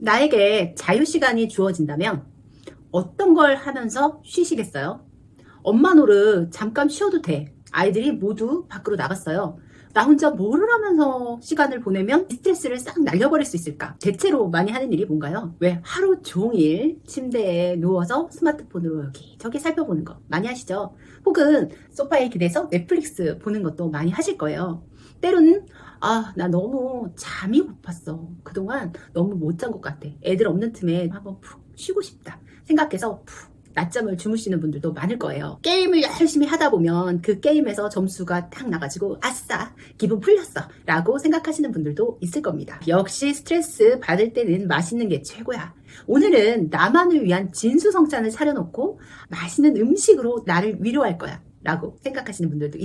나에게 자유시간이 주어진다면 어떤 걸 하면서 쉬시겠어요? 엄마 노릇 잠깐 쉬어도 돼. 아이들이 모두 밖으로 나갔어요. 나 혼자 뭐를 하면서 시간을 보내면 스트레스를 싹 날려버릴 수 있을까? 대체로 많이 하는 일이 뭔가요? 왜 하루 종일 침대에 누워서 스마트폰으로 여기저기 살펴보는 거 많이 하시죠? 혹은 소파에 기대서 넷플릭스 보는 것도 많이 하실 거예요. 때로는 나 너무 잠이 고팠어. 그동안 너무 못 잔 것 같아. 애들 없는 틈에 한번 푹 쉬고 싶다 생각해서 푹 낮잠을 주무시는 분들도 많을 거예요. 게임을 열심히 하다 보면 그 게임에서 점수가 딱 나가지고 아싸 기분 풀렸어 라고 생각하시는 분들도 있을 겁니다. 역시 스트레스 받을 때는 맛있는 게 최고야. 오늘은 나만을 위한 진수성찬을 차려놓고 맛있는 음식으로 나를 위로할 거야 라고 생각하시는 분들도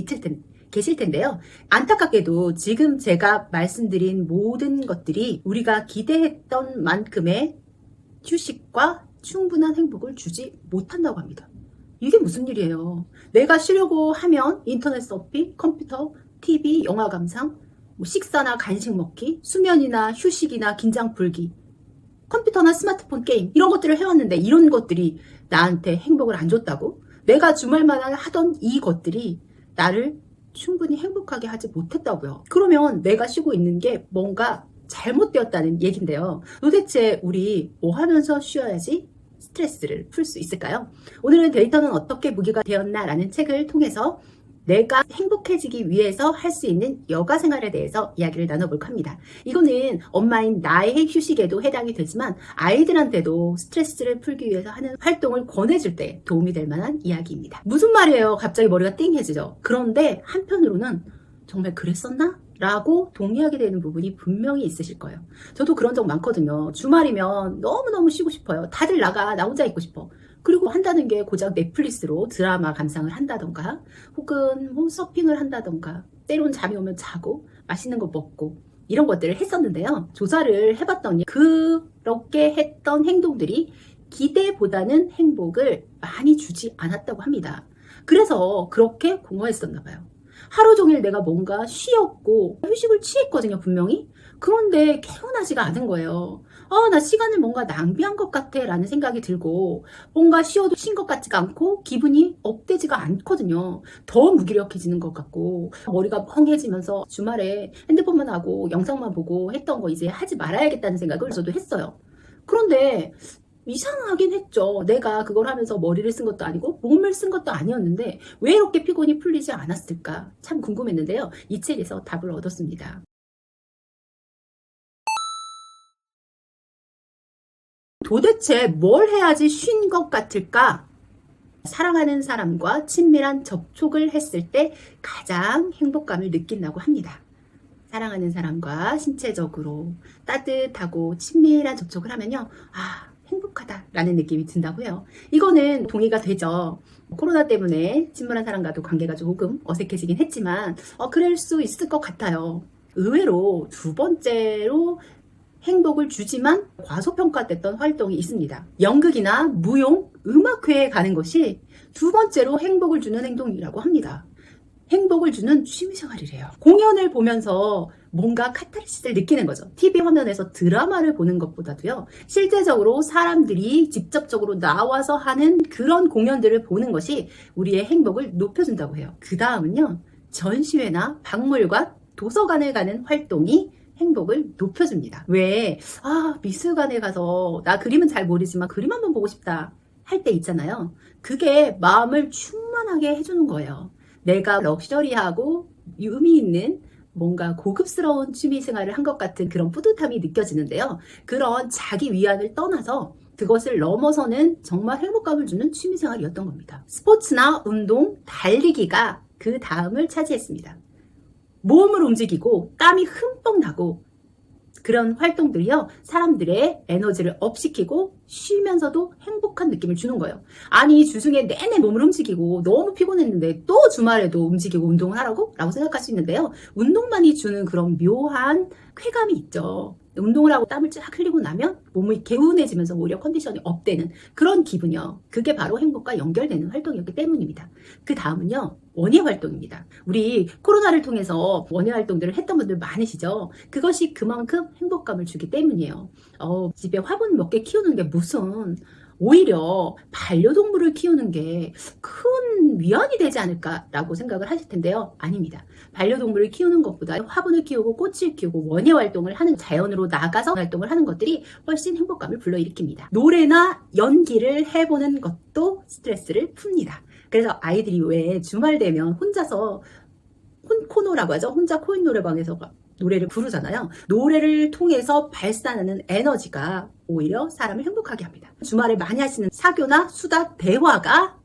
계실 텐데요. 안타깝게도 지금 제가 말씀드린 모든 것들이 우리가 기대했던 만큼의 휴식과 충분한 행복을 주지 못한다고 합니다. 이게 무슨 일이에요? 내가 쉬려고 하면 인터넷 서핑, 컴퓨터, TV, 영화 감상, 식사나 간식 먹기, 수면이나 휴식이나 긴장 풀기, 컴퓨터나 스마트폰 게임 이런 것들을 해왔는데 이런 것들이 나한테 행복을 안 줬다고? 내가 주말마다 하던 이 것들이 나를 충분히 행복하게 하지 못했다고요. 그러면 내가 쉬고 있는 게 뭔가 잘못되었다는 얘긴데요. 도대체 우리 뭐 하면서 쉬어야지 스트레스를 풀 수 있을까요? 오늘은 데이터는 어떻게 무기가 되었나 라는 책을 통해서 내가 행복해지기 위해서 할 수 있는 여가 생활에 대해서 이야기를 나눠볼까 합니다. 이거는 엄마인 나의 휴식에도 해당이 되지만 아이들한테도 스트레스를 풀기 위해서 하는 활동을 권해줄 때 도움이 될 만한 이야기입니다. 무슨 말이에요? 갑자기 머리가 띵해지죠. 그런데 한편으로는 정말 그랬었나? 라고 동의하게 되는 부분이 분명히 있으실 거예요. 저도 그런 적 많거든요. 주말이면 너무너무 쉬고 싶어요. 다들 나가, 나 혼자 있고 싶어. 그리고 한다는 게 고작 넷플릭스로 드라마 감상을 한다던가 혹은 뭐 서핑을 한다던가 때론 잠이 오면 자고 맛있는 거 먹고 이런 것들을 했었는데요. 조사를 해봤더니 그렇게 했던 행동들이 기대보다는 행복을 많이 주지 않았다고 합니다. 그래서 그렇게 공허했었나 봐요. 하루 종일 내가 뭔가 쉬었고 휴식을 취했거든요, 분명히. 그런데 개운하지가 않은 거예요. 나 시간을 뭔가 낭비한 것 같아 라는 생각이 들고 뭔가 쉬어도 쉰 것 같지가 않고 기분이 업되지가 않거든요. 더 무기력해지는 것 같고 머리가 멍해지면서 주말에 핸드폰만 하고 영상만 보고 했던 거 이제 하지 말아야겠다는 생각을 저도 했어요. 그런데 이상하긴 했죠. 내가 그걸 하면서 머리를 쓴 것도 아니고 몸을 쓴 것도 아니었는데 왜 이렇게 피곤이 풀리지 않았을까 참 궁금했는데요. 이 책에서 답을 얻었습니다. 도대체 뭘 해야지 쉰 것 같을까? 사랑하는 사람과 친밀한 접촉을 했을 때 가장 행복감을 느낀다고 합니다. 사랑하는 사람과 신체적으로 따뜻하고 친밀한 접촉을 하면요. 행복하다라는 느낌이 든다고요. 이거는 동의가 되죠. 코로나 때문에 친밀한 사람과도 관계가 조금 어색해지긴 했지만 그럴 수 있을 것 같아요. 의외로 두 번째로 행복을 주지만 과소평가됐던 활동이 있습니다. 연극이나 무용, 음악회에 가는 것이 두 번째로 행복을 주는 행동이라고 합니다. 행복을 주는 취미생활이래요. 공연을 보면서 뭔가 카타르시스를 느끼는 거죠. TV 화면에서 드라마를 보는 것보다도요. 실제적으로 사람들이 직접적으로 나와서 하는 그런 공연들을 보는 것이 우리의 행복을 높여준다고 해요. 그 다음은요. 전시회나 박물관, 도서관을 가는 활동이 행복을 높여줍니다. 왜? 미술관에 가서 나 그림은 잘 모르지만 그림 한번 보고 싶다 할 때 있잖아요. 그게 마음을 충만하게 해주는 거예요. 내가 럭셔리하고 의미 있는 뭔가 고급스러운 취미 생활을 한 것 같은 그런 뿌듯함이 느껴지는데요. 그런 자기 위안을 떠나서 그것을 넘어서는 정말 행복감을 주는 취미 생활이었던 겁니다. 스포츠나 운동, 달리기가 그 다음을 차지했습니다. 몸을 움직이고 땀이 흠뻑 나고 그런 활동들이요. 사람들의 에너지를 업시키고 쉬면서도 행복한 느낌을 주는 거예요. 아니 주중에 내내 몸을 움직이고 너무 피곤했는데 또 주말에도 움직이고 운동을 하라고? 라고 생각할 수 있는데요. 운동만이 주는 그런 묘한 쾌감이 있죠. 운동을 하고 땀을 쫙 흘리고 나면 몸이 개운해지면서 오히려 컨디션이 업되는 그런 기분이요. 그게 바로 행복과 연결되는 활동이었기 때문입니다. 그 다음은요, 원예 활동입니다. 우리 코로나를 통해서 원예 활동들을 했던 분들 많으시죠? 그것이 그만큼 행복감을 주기 때문이에요. 집에 화분 몇 개 키우는 게 무슨, 오히려 반려동물을 키우는 게 큰 위안이 되지 않을까라고 생각을 하실 텐데요. 아닙니다. 반려동물을 키우는 것보다 화분을 키우고 꽃을 키우고 원예 활동을 하는, 자연으로 나가서 활동을 하는 것들이 훨씬 행복감을 불러일으킵니다. 노래나 연기를 해보는 것도 스트레스를 풉니다. 그래서 아이들이 왜 주말 되면 혼자서 혼코노라고 하죠. 혼자 코인 노래방에서 노래를 부르잖아요. 노래를 통해서 발산하는 에너지가 오히려 사람을 행복하게 합니다. 주말에 많이 하시는 사교나 수다, 대화가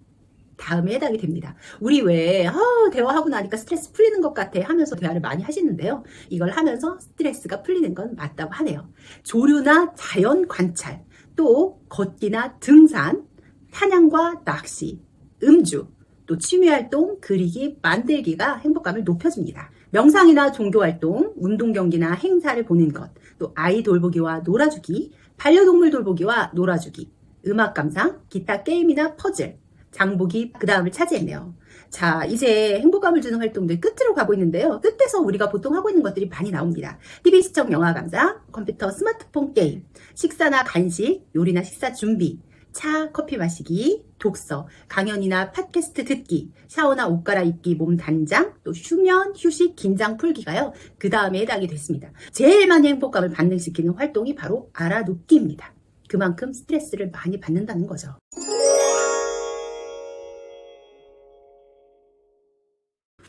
다음에 해당이 됩니다. 우리 왜 대화하고 나니까 스트레스 풀리는 것 같아 하면서 대화를 많이 하시는데요. 이걸 하면서 스트레스가 풀리는 건 맞다고 하네요. 조류나 자연 관찰, 또 걷기나 등산, 사냥과 낚시, 음주, 또 취미활동, 그리기, 만들기가 행복감을 높여줍니다. 명상이나 종교활동, 운동경기나 행사를 보는 것, 또 아이 돌보기와 놀아주기, 반려동물 돌보기와 놀아주기, 음악 감상, 기타 게임이나 퍼즐, 장보기 그 다음을 차지했네요. 자, 이제 행복감을 주는 활동들 끝으로 가고 있는데요. 끝에서 우리가 보통 하고 있는 것들이 많이 나옵니다. TV 시청, 영화 감상, 컴퓨터, 스마트폰 게임, 식사나 간식, 요리나 식사 준비, 차, 커피 마시기, 독서, 강연이나 팟캐스트 듣기, 샤워나 옷 갈아입기, 몸 단장, 또 수면, 휴식, 긴장 풀기가요. 그 다음에 해당이 됐습니다. 제일 많이 행복감을 반등시키는 활동이 바로 알아눕기입니다. 그만큼 스트레스를 많이 받는다는 거죠.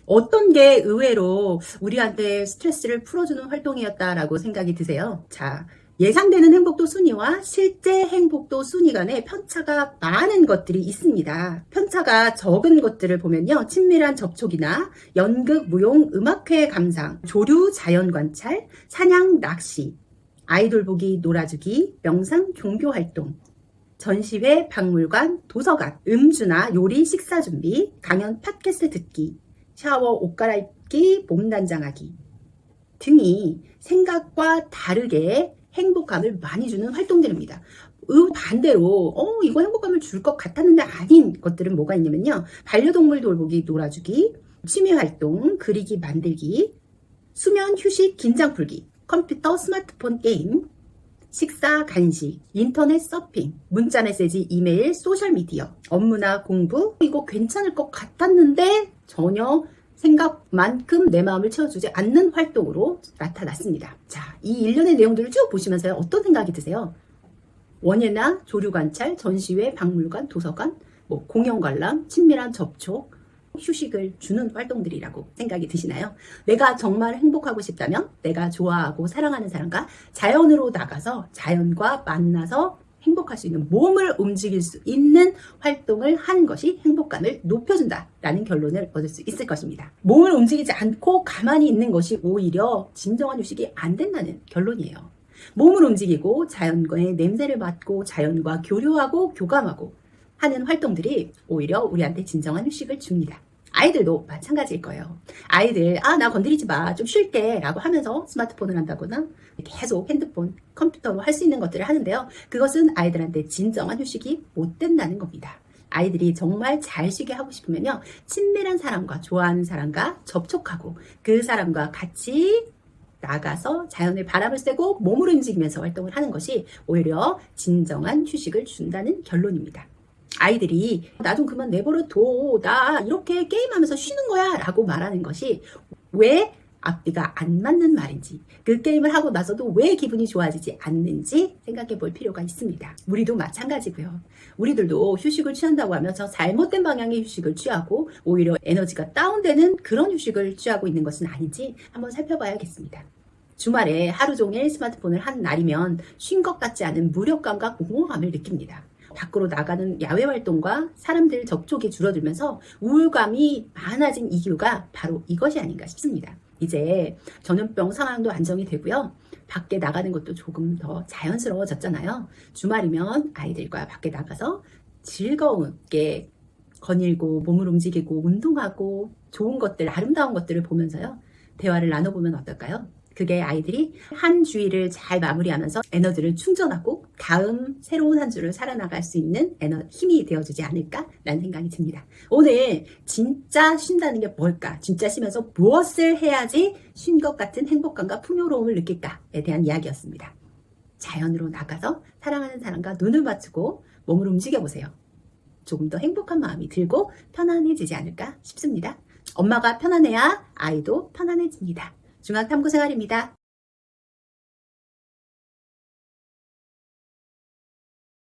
어떤 게 의외로 우리한테 스트레스를 풀어주는 활동이었다라고 생각이 드세요? 자, 예상되는 행복도 순위와 실제 행복도 순위 간에 편차가 많은 것들이 있습니다. 편차가 적은 것들을 보면요. 친밀한 접촉이나 연극, 무용, 음악회 감상, 조류, 자연 관찰, 사냥, 낚시, 아이돌 보기, 놀아주기, 명상, 종교 활동, 전시회, 박물관, 도서관, 음주나 요리, 식사 준비, 강연, 팟캐스트 듣기, 샤워, 옷 갈아입기, 몸 단장하기 등이 생각과 다르게 행복감을 많이 주는 활동들입니다. 반대로 이거 행복감을 줄 것 같았는데 아닌 것들은 뭐가 있냐면요. 반려동물 돌보기, 놀아주기, 취미활동, 그리기, 만들기, 수면, 휴식, 긴장 풀기, 컴퓨터, 스마트폰 게임, 식사, 간식, 인터넷 서핑, 문자 메시지, 이메일, 소셜미디어, 업무나 공부, 이거 괜찮을 것 같았는데 전혀 생각만큼 내 마음을 채워주지 않는 활동으로 나타났습니다. 자, 이 일련의 내용들을 쭉 보시면서 어떤 생각이 드세요? 원예나 조류 관찰, 전시회, 박물관, 도서관, 공연 관람, 친밀한 접촉, 휴식을 주는 활동들이라고 생각이 드시나요? 내가 정말 행복하고 싶다면 내가 좋아하고 사랑하는 사람과 자연으로 나가서 자연과 만나서 행복할 수 있는, 몸을 움직일 수 있는 활동을 하는 것이 행복감을 높여준다라는 결론을 얻을 수 있을 것입니다. 몸을 움직이지 않고 가만히 있는 것이 오히려 진정한 휴식이 안 된다는 결론이에요. 몸을 움직이고 자연과의 냄새를 맡고 자연과 교류하고 교감하고 하는 활동들이 오히려 우리한테 진정한 휴식을 줍니다. 아이들도 마찬가지일 거예요. 아이들 나 건드리지 마, 좀 쉴게 라고 하면서 스마트폰을 한다거나 계속 핸드폰, 컴퓨터로 할 수 있는 것들을 하는데요. 그것은 아이들한테 진정한 휴식이 못 된다는 겁니다. 아이들이 정말 잘 쉬게 하고 싶으면요, 친밀한 사람과, 좋아하는 사람과 접촉하고 그 사람과 같이 나가서 자연의 바람을 쐬고 몸을 움직이면서 활동을 하는 것이 오히려 진정한 휴식을 준다는 결론입니다. 아이들이 나 좀 그만 내버려 둬, 나 이렇게 게임하면서 쉬는 거야 라고 말하는 것이 왜 앞뒤가 안 맞는 말인지, 그 게임을 하고 나서도 왜 기분이 좋아지지 않는지 생각해 볼 필요가 있습니다. 우리도 마찬가지고요. 우리들도 휴식을 취한다고 하면서 잘못된 방향의 휴식을 취하고 오히려 에너지가 다운되는 그런 휴식을 취하고 있는 것은 아닌지 한번 살펴봐야겠습니다. 주말에 하루 종일 스마트폰을 한 날이면 쉰 것 같지 않은 무력감과 공허감을 느낍니다. 밖으로 나가는 야외 활동과 사람들 접촉이 줄어들면서 우울감이 많아진 이유가 바로 이것이 아닌가 싶습니다. 이제 전염병 상황도 안정이 되고요. 밖에 나가는 것도 조금 더 자연스러워졌잖아요. 주말이면 아이들과 밖에 나가서 즐거운게 거닐고 몸을 움직이고 운동하고 좋은 것들, 아름다운 것들을 보면서요. 대화를 나눠보면 어떨까요? 그게 아이들이 한 주일을 잘 마무리하면서 에너지를 충전하고 다음 새로운 한 주를 살아나갈 수 있는 힘이 되어주지 않을까라는 생각이 듭니다. 오늘 진짜 쉰다는 게 뭘까? 진짜 쉬면서 무엇을 해야지 쉰 것 같은 행복감과 풍요로움을 느낄까에 대한 이야기였습니다. 자연으로 나가서 사랑하는 사람과 눈을 맞추고 몸을 움직여보세요. 조금 더 행복한 마음이 들고 편안해지지 않을까 싶습니다. 엄마가 편안해야 아이도 편안해집니다. 중학탐구생활입니다.